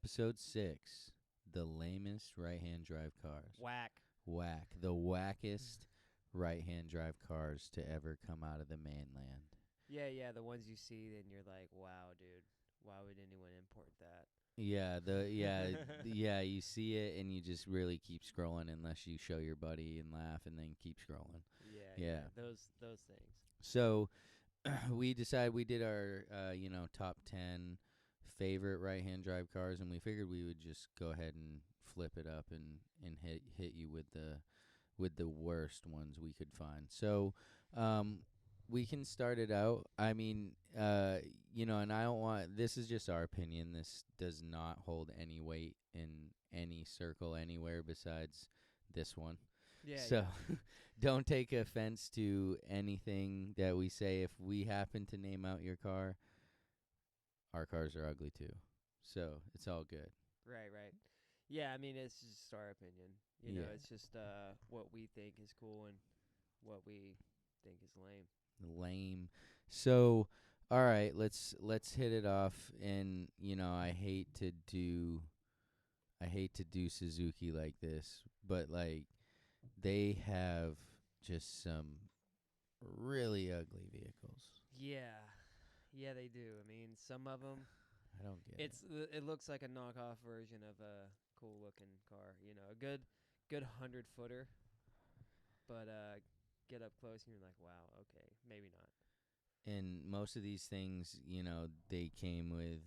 Episode 6, the lamest right-hand drive cars. Whack. The wackest right-hand drive cars to ever come out of the mainland. Yeah, the ones you see and you're like, wow, dude, why would anyone import that? Yeah, you see it and you just really keep scrolling unless you show your buddy and laugh and then keep scrolling. Yeah, those things. So we decided we did our top 10 favorite right-hand drive cars, and we figured we would just go ahead and flip it up and hit you with the worst ones we could find. So we can start it out. I mean, and I don't want, this is just our opinion. This does not hold any weight in any circle anywhere besides this one. Yeah. So don't take offense to anything that we say. If we happen to name out your car, our cars are ugly too. So it's all good. Right. Yeah, I mean, it's just our opinion. You know, it's just what we think is cool and what we think is lame. So, all right, let's hit it off. And I hate to do Suzuki like this, but like they have just some really ugly vehicles. Yeah, they do. I mean, some of them. I don't get it. It looks like a knockoff version of a cool looking car. You know, a good 100-footer, but get up close and you're like, wow, okay, maybe not. And most of these things, they came with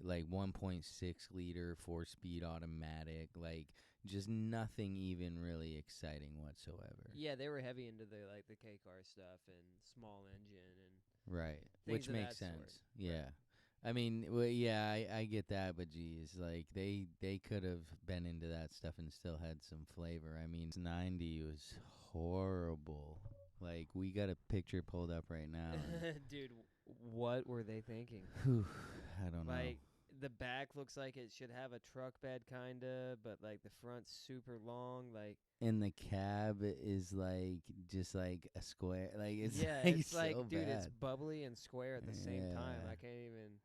like 1.6 liter 4-speed automatic, like just nothing even really exciting whatsoever. Yeah, they were heavy into the K car stuff and small engine and right, which makes sense. Sort. Yeah. Right. I mean, well, yeah, I get that, but geez, like they could have been into that stuff and still had some flavor. I mean, 90 was horrible. Like, we got a picture pulled up right now. Dude, what were they thinking? I don't know. Like, the back looks like it should have a truck bed, kinda, but like the front's super long, like. And the cab is like just like a square, like it's it's like so dude, bad. it's bubbly and square at the same time. I can't even.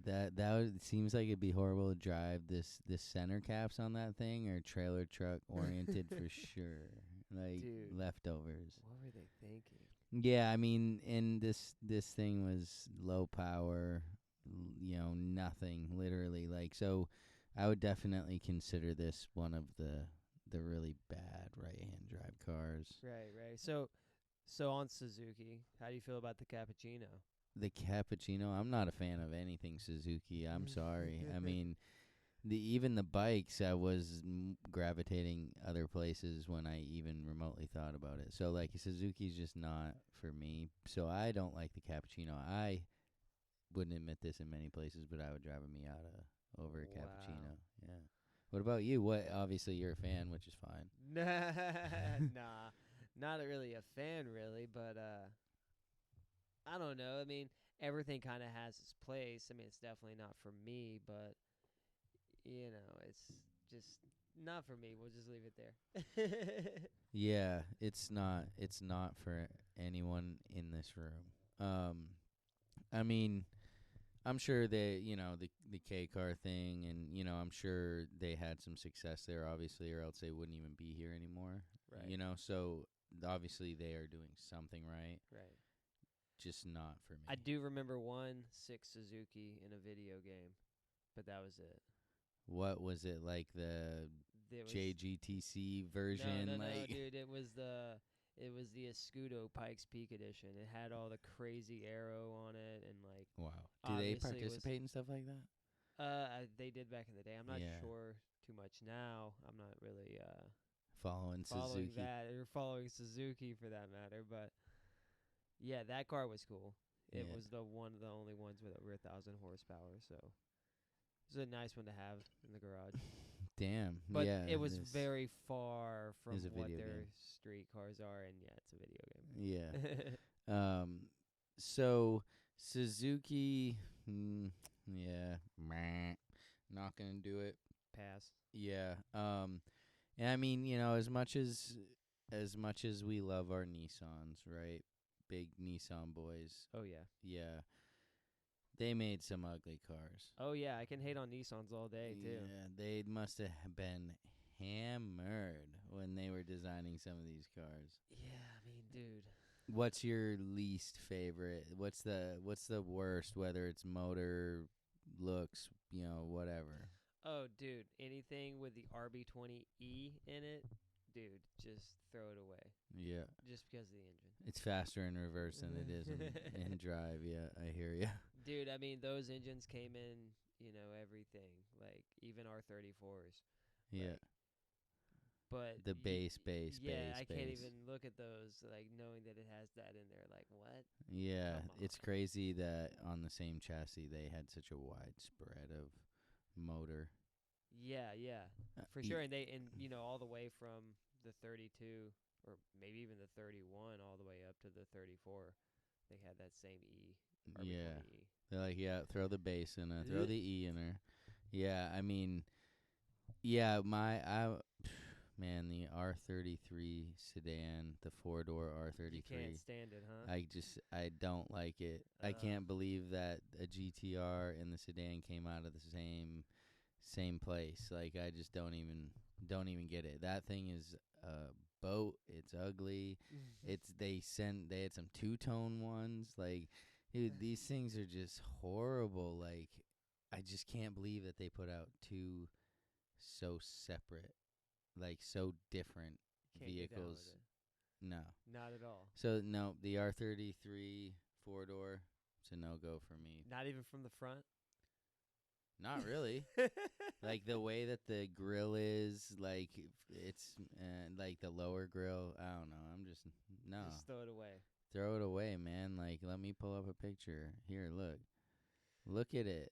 That seems like it'd be horrible to drive this center caps on that thing, or trailer truck oriented for sure. Like, dude, leftovers. What were they thinking? Yeah, I mean, and this thing was low power, nothing, literally. Like, so I would definitely consider this one of the really bad right-hand drive cars. Right. So on Suzuki, how do you feel about the Cappuccino? The Cappuccino, I'm not a fan of anything Suzuki. I'm sorry. I mean, even the bikes, I was gravitating other places when I even remotely thought about it. So, like, Suzuki's just not for me. So I don't like the Cappuccino. I wouldn't admit this in many places, but I would drive a Miata over a Cappuccino. Yeah. What about you? Obviously, you're a fan, which is fine. Nah, not really a fan, really, but I don't know. I mean, everything kind of has its place. I mean, it's definitely not for me, but it's just not for me. We'll just leave it there. Yeah, it's not for anyone in this room. I mean, I'm sure they, the K car thing, and I'm sure they had some success there, obviously, or else they wouldn't even be here anymore. Right. So obviously they are doing something right. Right. Just not for me. I do remember 6 Suzuki in a video game, but that was it. What was it, like the JGTC version? No, dude. It was the Escudo Pikes Peak edition. It had all the crazy arrow on it and like. Wow. Do they participate in stuff like that? They did back in the day. I'm not sure too much now. I'm not really following Suzuki that or following Suzuki for that matter. But yeah, that car was cool. It was the only ones with over 1,000 horsepower. So it was a nice one to have in the garage. Damn. But yeah, it was very far from what their game. street cars are, and yeah, it's a video game. Yeah. So Suzuki, yeah, not gonna do it. Pass. Yeah. And I mean, as much as we love our Nissans, right? Big Nissan boys. Oh yeah. Yeah. They made some ugly cars. Oh yeah, I can hate on Nissans all day too. Yeah, they must have been hammered when they were designing some of these cars. Yeah, I mean, dude. What's your least favorite? What's the worst? Whether it's motor, looks, whatever. Oh, dude, anything with the RB20E in it, dude, just throw it away. Yeah, Just because of the engine. it's faster in reverse than it is in drive. Yeah, I hear you. Dude, I mean, those engines came in, everything, like even R34s. Yeah, Like, but the base. yeah, I can't base. even look at those, like knowing that it has that in there. Like, what? Yeah, Come it's on. crazy that on the same chassis they had such a wide spread of motor. Yeah, for sure. And all the way from the 32 or maybe even the 31 all the way up to the 34, they had that same Yeah, RB20E. they're like, yeah, throw the bass in her, throw the E in her. Yeah, I mean, yeah, man, the R33 sedan, the 4-door You R33. can't stand it, huh? I don't like it. I can't believe that a GTR and the sedan came out of the same place. Like, I just don't even get it. That thing is a boat. It's ugly. They had some two-tone ones. Like, dude, these things are just horrible. Like, I just can't believe that they put out two so separate, like so different Can't get down vehicles. with it. No. Not at all. So no, the R33 4-door, it's a no-go for me. Not even from the front. Not really. Like the way that the grill is, like it's like the lower grill. I don't know. I'm just no. Just throw it away. Throw it away, man. Like, let me pull up a picture. Here, look at it.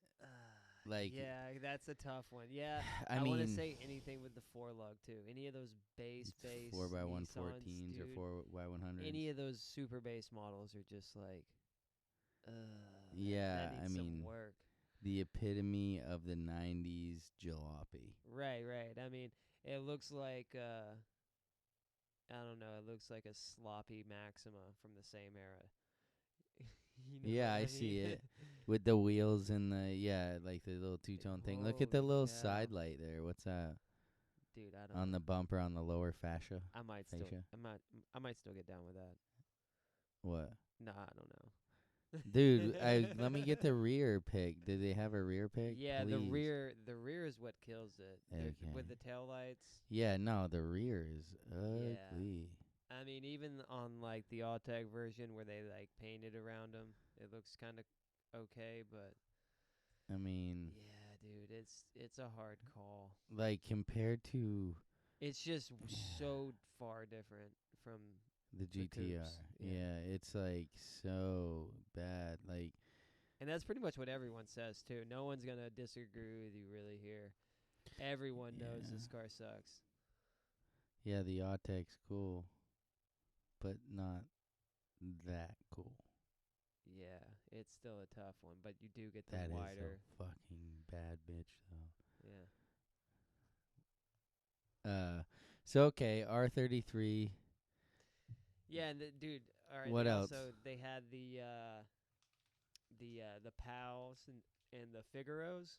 Like, yeah, that's a tough one. Yeah, I want to mean, say anything with the 4-lug too. Any of those base 4x114s Nissans, or 4x100s. any of those super base models are just like, Yeah, that I needs some mean, work. the epitome of the '90s jalopy. Right. I mean, it looks like I don't know. It looks like a sloppy Maxima from the same era. Yeah, I see it with the wheels and like the little two-tone thing. Look at the Holy little cow. side light there. What's that? Dude, I don't On know. the bumper on the lower fascia. I might still get down with that. What? Nah, I don't know. Dude, let me get the rear pick. Did they have a rear pick? Yeah, Please. the rear is what kills it. Okay. With the tail lights. Yeah, no, the rear is ugly. I mean, even on like the Autech version where they like painted around them, it looks kind of okay, but I mean, yeah, dude, it's a hard call. like compared to It's just so far different from the GTR. coupes. Yeah, it's like so bad. Like, and that's pretty much what everyone says too. No one's gonna disagree with you really here. Everyone knows this car sucks. yeah, the Autech's cool, but not that cool. Yeah, it's still a tough one, but you do get the That wider. is a fucking bad bitch, though. Yeah. So okay, R33. Yeah, and dude, all right. What else? Also, they had the PALs and the Figaros.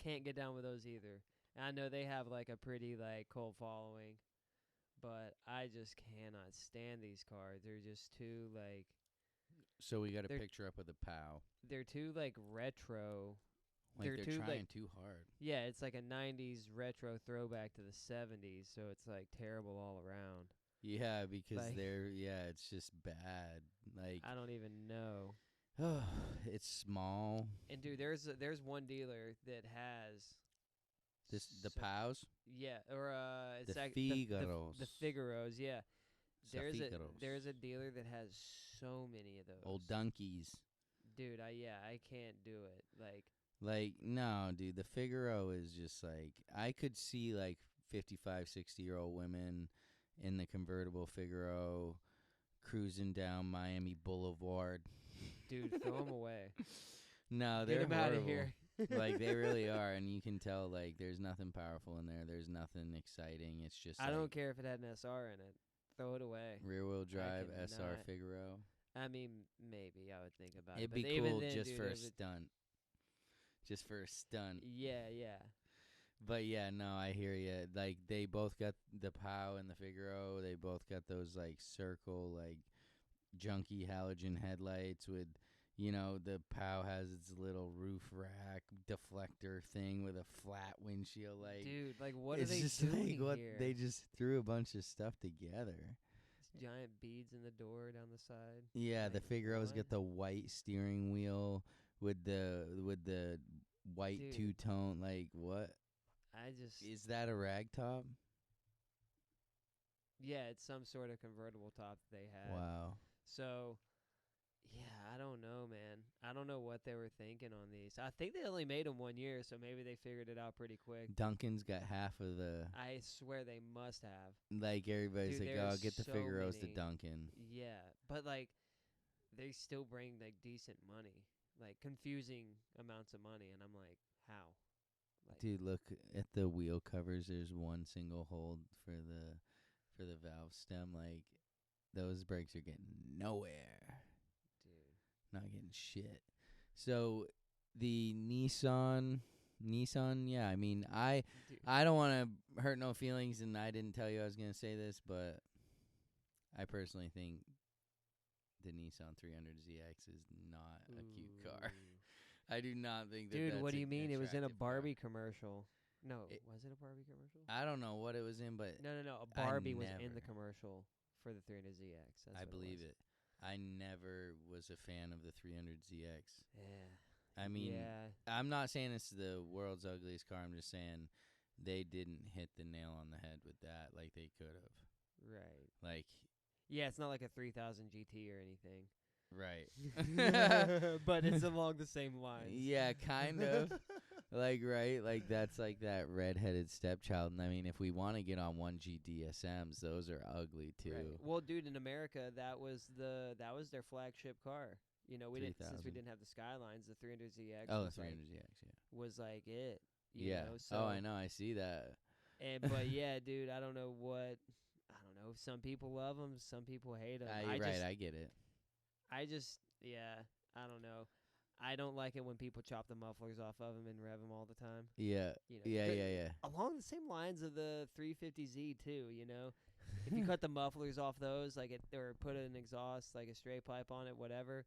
Can't get down with those either. And I know they have like a pretty like cult following, but I just cannot stand these cars. They're just too like. So we got a picture up with a POW. They're too like retro. Like they're too, trying like, too hard. Yeah, it's like a '90s retro throwback to the '70s, so it's like terrible all around. Yeah, because like, it's just bad. Like, I don't even know. Oh, it's small. And dude, there's one dealer that has the POWs. Yeah, or it's the like Figaros. The Figaros, yeah. There's Figaros. a dealer that has so many of those. Old donkeys. Dude, I can't do it. Like no, dude, the Figaro is just like I could see like 55, 60-year-old women in the convertible Figaro cruising down Miami Boulevard. Dude, throw them away. No, they're Get them out of here. Like they really are, and you can tell like there's nothing powerful in there. There's nothing exciting. It's just I don't care if it had an SR in it. Throw it away. Rear wheel drive I SR cannot. Figaro. I mean, maybe I would think about It'd it, be but even cool then, just dude, for a it would, stunt. Just for a stunt. yeah, yeah, But yeah, no, I hear you. Like they both got the POW and the Figaro. They both got those like circle, like junky halogen headlights with, the POW has its little roof rack deflector thing with a flat windshield. Like dude. Like, what are it's they just doing like what here? they just threw a bunch of stuff together. Giant beads in the door down the side. Yeah, the Like, Figaro's what? got the white steering wheel with the white Dude, two-tone. Like what I just, is that, a rag top? yeah, it's some sort of convertible top that they had. Wow. So, yeah, I don't know, man. I don't know what they were thinking on these. I think they only made them 1 year, so maybe they figured it out pretty quick. Duncan's got half of the, I swear they must have. like everybody's Dude, like, oh, there's get the so Figaros to many. Duncan. Yeah, but like they still bring like decent money, like confusing amounts of money, and I'm like, how? Like, Dude, look at the wheel covers. There's one single hold for the valve stem. Like those brakes are getting nowhere. dude, Not getting shit. So the Nissan, yeah. I mean, dude, I don't want to hurt no feelings, and I didn't tell you I was gonna say this, but I personally think the Nissan 300ZX is not a cute car. Ooh. I do not think that. Dude, that's what do you an mean? It was in a attractive car. Barbie commercial. No, It- was it a Barbie commercial? I don't know what it was in, but No. A I Barbie was in the never- commercial for the 300ZX. That's I what believe it. it. I never was a fan of the 300ZX. Yeah. I mean, yeah. I'm not saying it's the world's ugliest car. I'm just saying they didn't hit the nail on the head with that like they could have. Right. Like, Yeah, it's not like a 3000 GT or anything. right. But it's along the same lines. Yeah, kind of. Like, right? Like, that's like that redheaded stepchild. And I mean, if we want to get on 1G DSMs, those are ugly too. Right. Well, dude, in America, that was their flagship car. You know, we didn't since we 3000. didn't have the Skylines, the 300ZX Oh, the was like 300ZX, yeah. was like it. You Yeah. know, so Oh, I know. I see that. but yeah, dude, I don't know. Some people love them, some people hate them. I get it. Yeah, I don't know. I don't like it when people chop the mufflers off of them and rev them all the time. Yeah. You know, Yeah. along the same lines of the 350Z too. You know, if you cut the mufflers off those, or put an exhaust, like a straight pipe on it, whatever,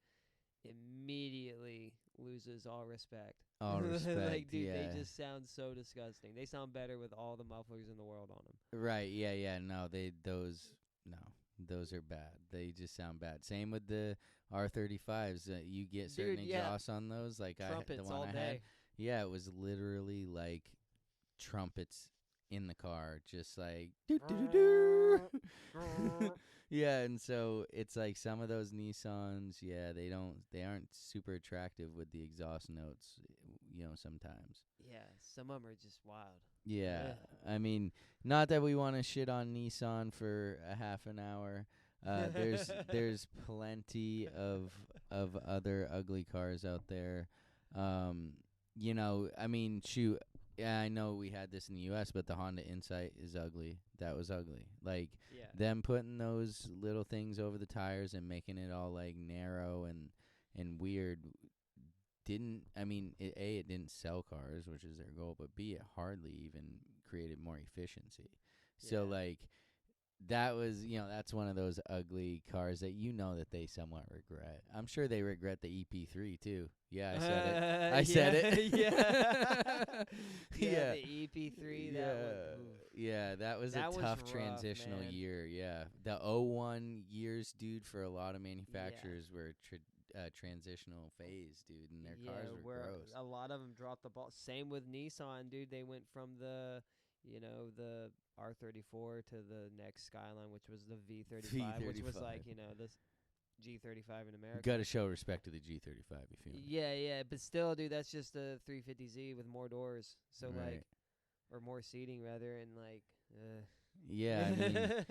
immediately loses all respect. All respect. Like, dude, yeah. they just sound so disgusting. They sound better with all the mufflers in the world on them. Right. Yeah. No, those are bad. They just sound bad. Same with the R35s. You get certain Dude, yeah. exhausts on those, like Trumpets the one all I day. had. Yeah, it was literally like trumpets in the car, just like doo-doo-doo-doo. Yeah, and so it's like some of those Nissans, yeah, they aren't super attractive with the exhaust notes, sometimes. Yeah, some of them are just wild. Yeah, Yeah. I mean, not that we want to shit on Nissan for a half an hour. There's plenty of other ugly cars out there. I mean, shoot. Yeah, I know we had this in the U.S., but the Honda Insight is ugly. That was ugly. Like Yeah. them putting those little things over the tires and making it all like narrow and weird. It didn't sell cars, which is their goal, but B, it hardly even created more efficiency. So Yeah. like that was, that's one of those ugly cars that that they somewhat regret. I'm sure they regret the EP3 too. Yeah, I said it. I said it. Yeah. Yeah. The EP3. That was that a was tough rough, transitional man. year. Yeah, the '01 years, dude, for a lot of manufacturers were transitional phase, dude, and their cars were where gross. a lot of them dropped the ball. Same with Nissan, dude. They went from the R34 to the next Skyline, which was the V35, which was like, this G35 in America. Got to show respect to the G35, you feel me? Yeah, but still, dude, that's just a 350Z with more doors. So Right. or more seating rather, and Yeah, I mean,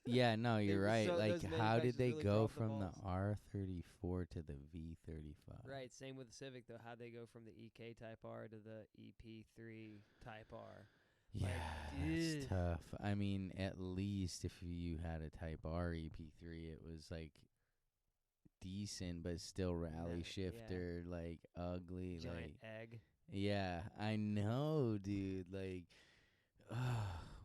yeah, no, you're right. Like, those how did manufacturers they really go dropped the from the balls. R34 to the V35? Right, same with the Civic though. How they go from the EK Type R to the EP3 Type R. Yeah, dude. that's tough. I mean, at least if you had a Type R EP3, it was like decent, but still rally Yeah. shifter, like ugly, Giant like egg. yeah, I know, dude. Like,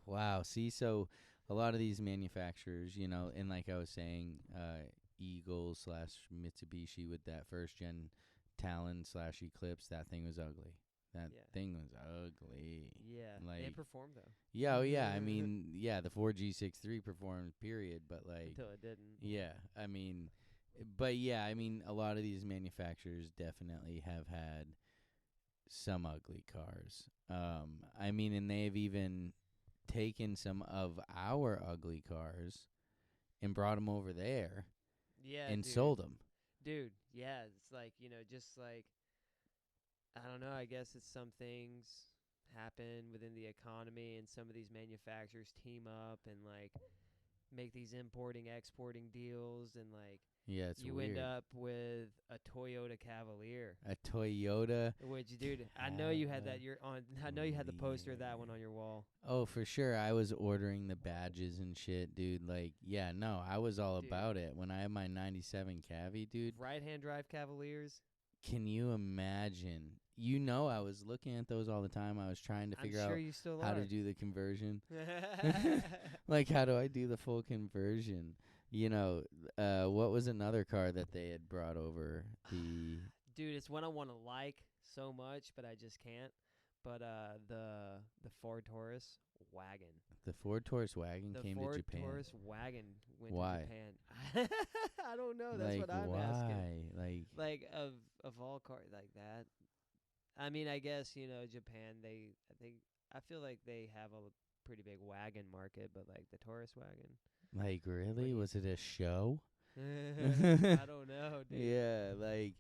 wow. See, so a lot of these manufacturers, and like I was saying, Eagle slash Mitsubishi with that first gen Talon slash Eclipse, that thing was ugly. That Yeah. thing was ugly. Yeah. Like, It performed though. yeah, oh yeah. I mean, yeah, the 4G63 performed, period. But like, Until it didn't. yeah, I mean, but yeah, I mean, a lot of these manufacturers definitely have had some ugly cars. I mean, and they've even taken some of our ugly cars and brought them over there Yeah, and dude. sold them. Dude, yeah, it's like, just like, I don't know, I guess it's some things happen within the economy and some of these manufacturers team up and like make these importing exporting deals and like Yeah, it's you weird. end up with a Toyota Cavalier. A Toyota. Which, dude, I know you had that. I know you had the poster of that one Cavalier. on your wall. Oh, for sure. I was ordering the badges and shit, dude. Like, yeah, no, I was all Dude. about it. When I had my 97 Cavi, dude, Right-hand drive Cavaliers. can you imagine? I was looking at those all the time. I was trying to figure I'm sure out you still how are. to do the conversion. Like, how do I do the full conversion? What was another car that they had brought over? Dude, it's one I want to like so much, but I just can't. But the Ford Taurus wagon. The Ford Taurus wagon The came Ford to Japan. Taurus wagon went Why? to Japan. I don't know. That's Like, what I'm why? asking. Like of all cars like that. I mean, I guess Japan. I feel like they have a pretty big wagon market, but like the Taurus wagon. Like, really? Was it a show? I don't know, dude. Yeah, like,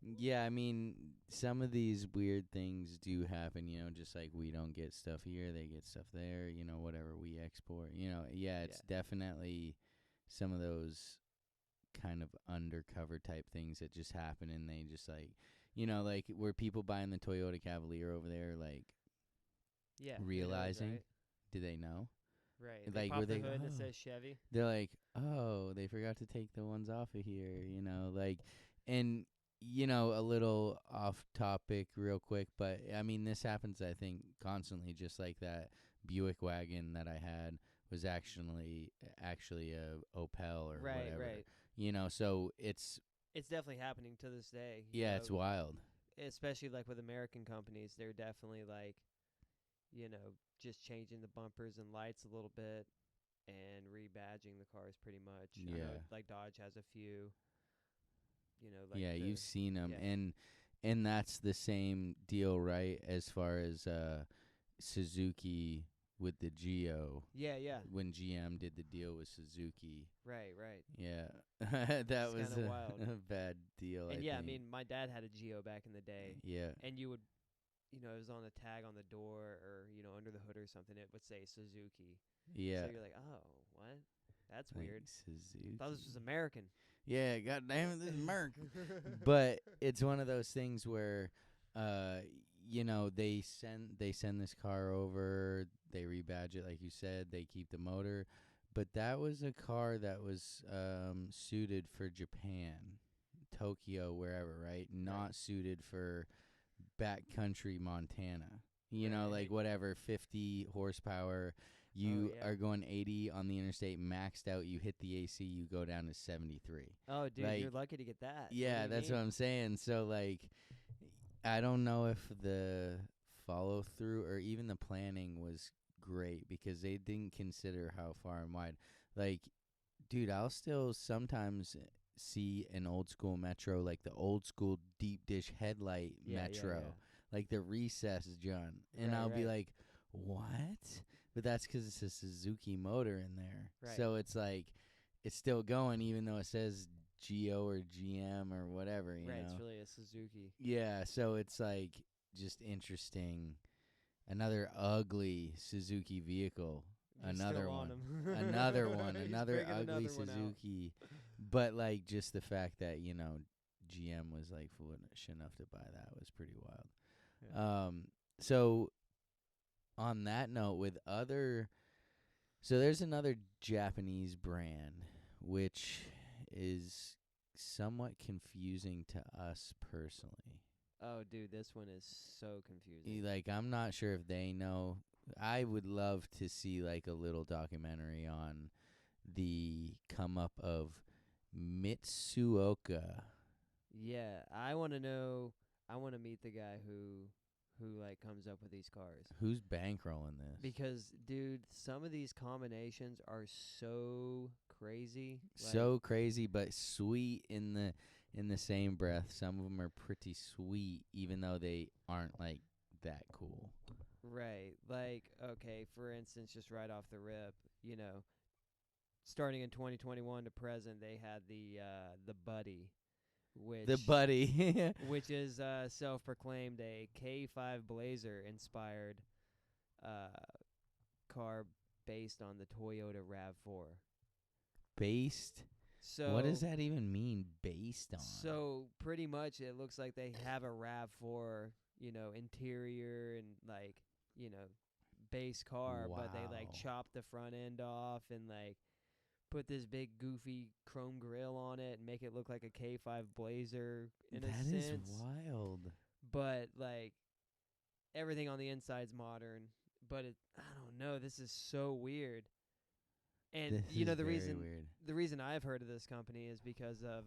yeah, I mean, some of these weird things do happen, just like we don't get stuff here, they get stuff there, whatever we export, yeah, it's definitely some of those kind of undercover type things that just happen and they just like, like were people buying the Toyota Cavalier over there, like, Yeah, realizing, right? do they know? Right. They Like, pop were the they, hood and it says Chevy. they're like, oh, they forgot to take the ones off of here, like, and, a little off topic real quick, but I mean, this happens, I think, constantly, just like that Buick wagon that I had was actually a Opel or whatever. Right. So it's definitely happening to this day. it's wild. Especially like with American companies, they're definitely like, just changing the bumpers and lights a little bit and rebadging the cars pretty much. I know, like Dodge has a few. Like yeah, you've seen them, and that's the same deal, right? As far as Suzuki with the Geo. Yeah. When GM did the deal with Suzuki. Right. Yeah, that was kinda wild. a bad deal. And I yeah, think. I mean, my dad had a Geo back in the day. Yeah. And you would, it was on the tag on the door or under the hood or something. It would say Suzuki. Yeah. So you're like, oh, what? That's like weird. Suzuki. Thought this was American. Yeah, God damn it, this is American. But it's one of those things where, they send this car over, they rebadge it like you said, they keep the motor, but that was a car that was suited for Japan, Tokyo, wherever, right? Not suited for backcountry Montana. Like whatever, 50 horsepower. You are going 80 on the interstate, maxed out. You hit the AC, you go down to 73. Oh, dude, like, you're lucky to get that. Yeah, that's what I'm saying. So, like, I don't know if the follow through or even the planning was great because they didn't consider how far and wide. Like, dude, I'll still sometimes see an old school Metro, like the old school deep dish headlight Metro, like the recessed John, and I'll be like, what? But that's because it's a Suzuki motor in there. Right. So it's like, it's still going even though it says Geo or GM or whatever, you know? It's really a Suzuki. Yeah, so it's like just interesting. Another ugly Suzuki vehicle. Another one. Another one. Another ugly Suzuki. But like just the fact that, GM was like foolish enough to buy that was pretty wild. Yeah. So on that note, so there's another Japanese brand which is somewhat confusing to us personally. Oh, dude, this one is so confusing. Like, I'm not sure if they know. I would love to see like a little documentary on the come up of Mitsuoka. Yeah, I want to know. I want to meet the guy who like comes up with these cars. Who's bankrolling this? Because, dude, some of these combinations are so crazy. So crazy, but sweet in the same breath. Some of them are pretty sweet, even though they aren't like that cool. Right. Like, okay, for instance, just right off the rip, starting in 2021 to present, they had the Buddy, which is self-proclaimed a K5 Blazer inspired car based on the Toyota RAV4. Based? So what does that even mean, based on? So pretty much it looks like they have a RAV4, interior and like, base car, but they like chop the front end off and like put this big goofy chrome grille on it and make it look like a K5 Blazer in a sense. That is wild. But like everything on the inside's modern, but I don't know, this is so weird. And the reason I've heard of this company is because of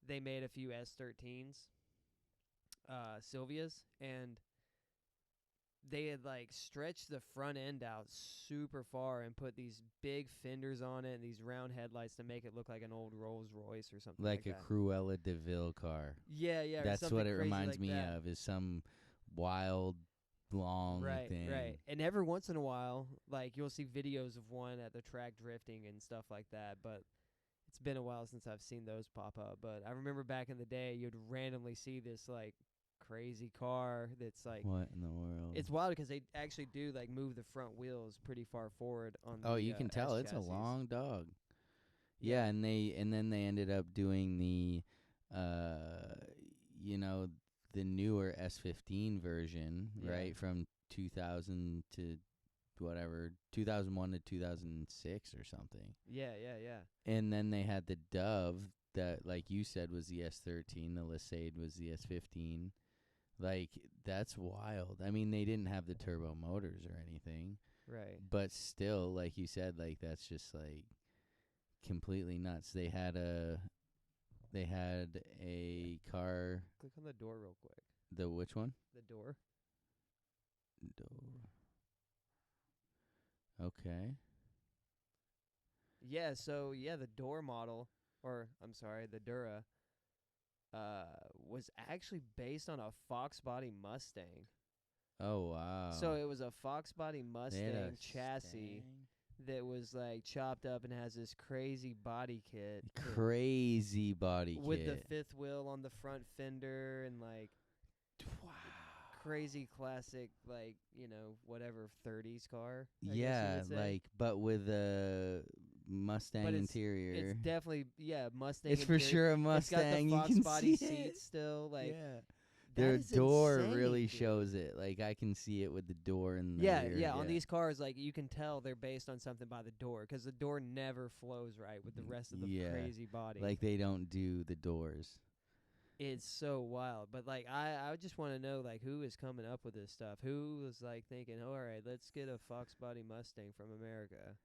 they made a few S13s, Silvias, and they had like stretched the front end out super far and put these big fenders on it and these round headlights to make it look like an old Rolls Royce or something like a that. Cruella de Vil car. Yeah. That's what it reminds like me that. of, is some wild long thing. Right. And every once in a while, like, you'll see videos of one at the track drifting and stuff like that, but it's been a while since I've seen those pop up. But I remember back in the day, you'd randomly see this like crazy car that's like, what in the world? It's wild because they actually do like move the front wheels pretty far forward on the you can tell it's a chassis. long dog. Yeah, and then they ended up doing the the newer S15 version, right, from 2000 to whatever, 2001 to 2006 or something. Yeah. And then they had the Dove that, like you said, was the S13. The Lisade was the S15. Like, that's wild. I mean, they didn't have the turbo motors or anything. Right. But still, like you said, like, that's just, like, completely nuts. They had a car. Click on the door real quick. The which one? The door. Okay. Yeah, so the door model, or I'm sorry, the Dura, was actually based on a Fox body Mustang. Oh wow. So it was a Fox body Mustang chassis that was like chopped up and has this crazy body kit. Crazy body kit. With the fifth wheel on the front fender and like crazy classic, like, whatever 30s car. I guess you would say. But with a Mustang interior. It's definitely Mustang. It's for sure a Mustang. It's got the Fox you can body see seats still. Like, their door insane, really dude. shows it. Like, I can see it with the door in the rear. Yeah. On these cars, like, you can tell they're based on something by the door because the door never flows right with the rest of the crazy body. Like, they don't do the doors. It's so wild. But, like, I just want to know, like, who is coming up with this stuff? Who was, like, thinking, all right, let's get a Fox body Mustang from America.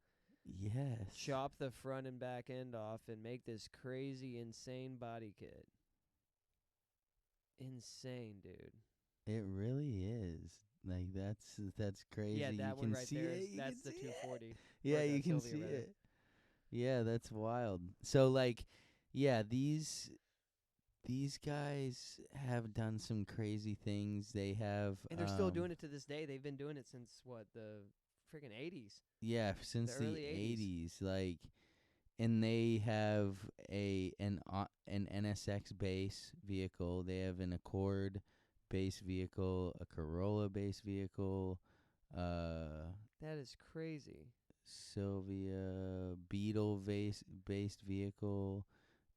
Yes. Chop the front and back end off and make this crazy, insane body kit. Insane, dude. It really is. Like, that's crazy. Yeah, that you one can right see there. it. That's the 240. Yeah, you can see it. Yeah, that's wild. So, like, yeah, these guys have done some crazy things. They have, and they're still doing it to this day. They've been doing it since what, the freaking 80s. Yeah, since the early 80s. Like, and they have an NSX base vehicle. They have an Accord base vehicle, a Corolla base vehicle. That is crazy. Sylvia Beetle based vehicle,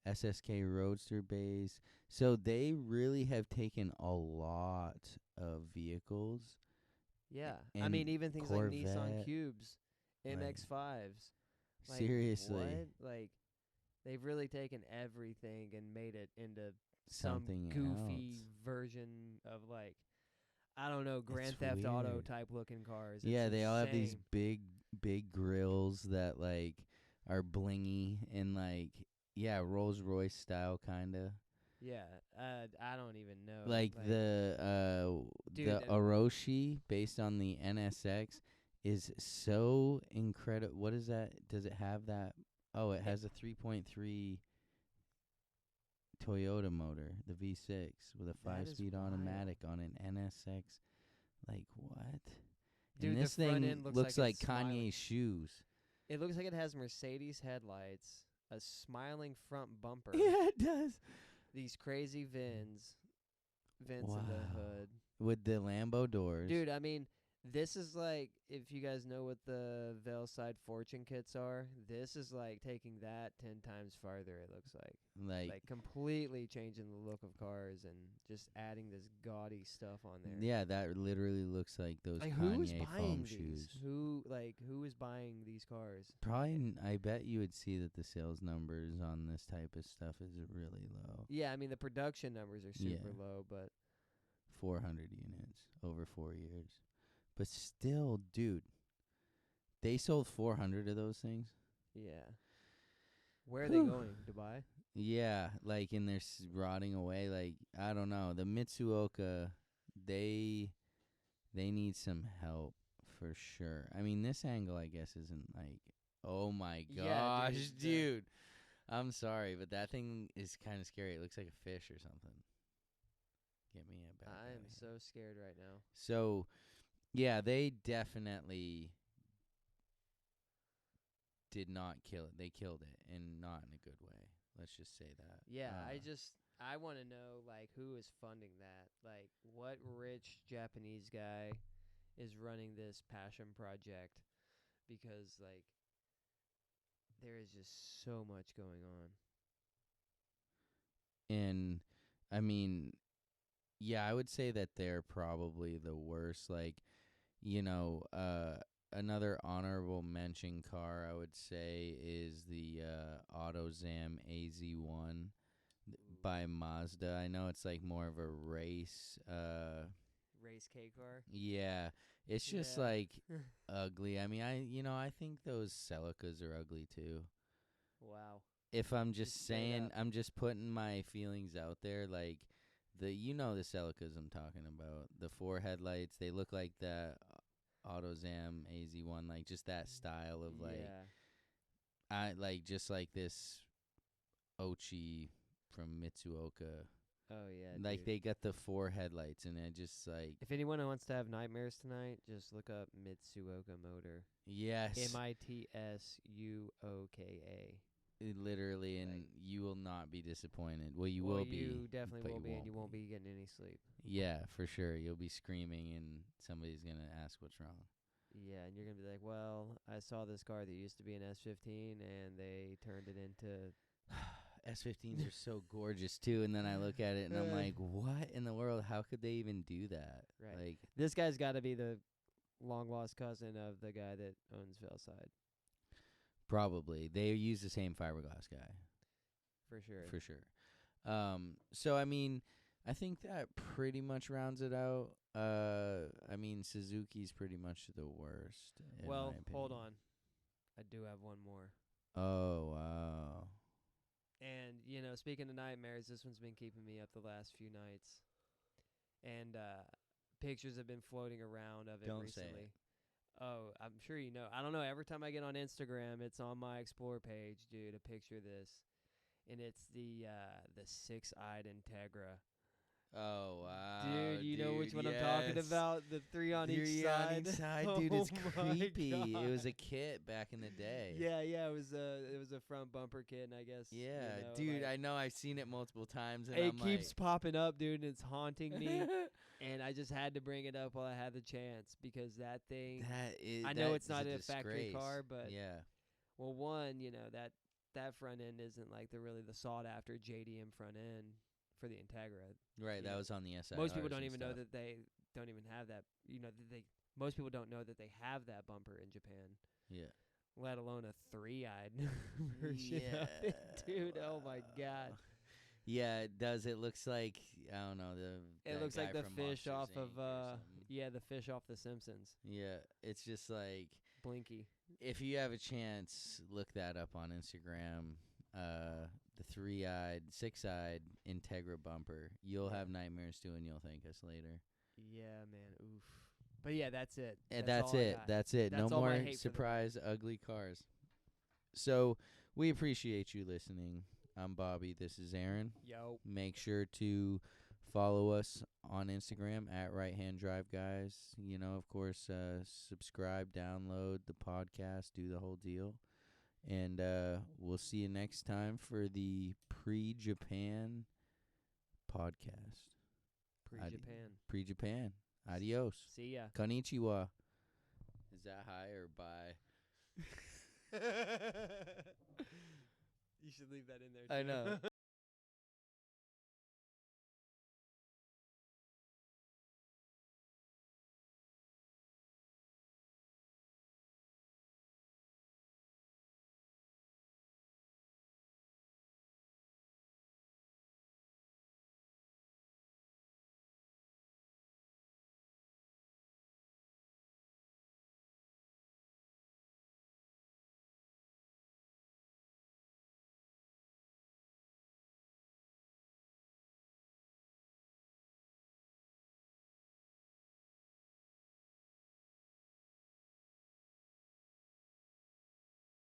SSK Roadster base. So they really have taken a lot of vehicles. Yeah. I mean, even things Corvette, like Nissan Cubes, MX-5s. Like, seriously. what? Like, they've really taken everything and made it into Something some goofy else. version of like, I don't know, Grand It's Theft Auto weird. type looking cars. Yeah, It's they all have these insane. big grills that like are blingy and like Rolls Royce style kind of. Yeah, I don't even know. Like Dude, the Orochi based on the NSX is so incredible. What is that? Does it have that? Oh, it has a 3.3 Toyota motor, the V6 with a that is 5-speed wild. automatic on an NSX. Like what? And Dude, the this front thing end looks looks like like it's smiling. Kanye's shoes. It looks like it has Mercedes headlights, a smiling front bumper, Yeah, it does. these crazy vents Wow. in the hood. With the Lambo doors. Dude, I mean, this is like, if you guys know what the Veilside Fortune kits are, this is like taking that 10 times farther, it looks like. Like Completely changing the look of cars and just adding this gaudy stuff on there. yeah, that literally looks like those Like, who is Kanye buying foam these? shoes. Who is buying these cars? Probably, I bet you would see that the sales numbers on this type of stuff is really low. Yeah, I mean, the production numbers are super Yeah. low, but 400 units over 4 years. But still, dude, they sold 400 of those things. yeah. Where are they going? Dubai? Yeah, like, and they're rotting away. Like, I don't know. The Mitsuoka, they need some help for sure. I mean, this angle, I guess, isn't like, oh my Yeah, gosh, dude. I'm sorry, but that thing is kind of scary. It looks like a fish or something. Get me a back. I am so scared right now. So, yeah, they definitely did not kill it. They killed it, and not in a good way. Let's just say that. Yeah, I want to know, like, who is funding that? Like, what rich Japanese guy is running this passion project? Because, like, there is just so much going on. And, I mean, yeah, I would say that they're probably the worst. Like, another honorable mention car I would say is the AutoZam AZ1 by Mazda. I know it's like more of a race. Race K car? Yeah, it's just Yeah. like ugly. I mean, I think those Celicas are ugly too. Wow. If I'm Just just straight saying, up. I'm just putting my feelings out there. Like the Celicas I'm talking about. The 4 headlights, they look like the AutoZam AZ1, like just that style of like Yeah. I like just like this Ochi from Mitsuoka. Oh, yeah, Like dude. they got the 4 headlights and it just like If anyone wants to have nightmares tonight, just look up Mitsuoka Motor. yes, Mitsuoka. literally, and Like, you will not be disappointed. Well, you well, will be, you definitely but will you be, and won't you won't be getting any sleep. Yeah, for sure. You'll be screaming and somebody's going to ask what's wrong. Yeah, and you're going to be like, well, I saw this car that used to be an S15, and they turned it into... S15s are so gorgeous too, and then I look at it and I'm like, what in the world? How could they even do that? Right. Like, This guy's got to be the long-lost cousin of the guy that owns Veilside. probably they use the same fiberglass guy For sure. for sure. So I mean, I think that pretty much rounds it out. I mean, Suzuki's pretty much the worst. In Well, my opinion. hold on. I do have one more. Oh wow. And, speaking of nightmares, this one's been keeping me up the last few nights. And pictures have been floating around of it Don't recently. say it. Oh, I'm sure you know. I don't know. Every time I get on Instagram, it's on my Explore page, dude, a picture of this. And it's the 6-eyed Integra. Oh wow, Dude, you know which one I'm talking yes. about? The 3 on each 3 side. on each side, dude. It's Oh my creepy. It was God. a kit back in the day. Yeah, it was a front bumper kit, and I guess. Yeah, dude. like, I know. I've seen it multiple times, and it I'm keeps like, popping up, dude, and it's haunting me. And I just had to bring it up while I had the chance because that thing. I know it's not a factory car, but yeah, well, one, that front end isn't like the sought after JDM front end for the Integra. right. That was on the SI. Most people don't even know that they don't even have that. Most people don't know that they have that bumper in Japan. Yeah. let alone a 3-eyed version of it, dude. Oh my god. Yeah, it does. It looks like, I don't know, It looks like the from fish Monsters, off Inc. of or something. the fish off The Simpsons. Yeah, it's just like, Blinky. if you have a chance, look that up on Instagram. The 3-eyed, 6-eyed Integra bumper. You'll have nightmares too, and you'll thank us later. Yeah, man. Oof. But yeah, that's it. And that's all I it. got. That's it. That's No all my more hate for the surprise, ugly cars. So we appreciate you listening. I'm Bobby. This is Aaron. Yo. Make sure to follow us on Instagram at RHDGUYS. You know, of course, subscribe, download the podcast, do the whole deal. And we'll see you next time for the pre-Japan podcast. Pre-Japan. Adios. See ya. Konnichiwa. Is that hi or bye? You should leave that in there, too. I know.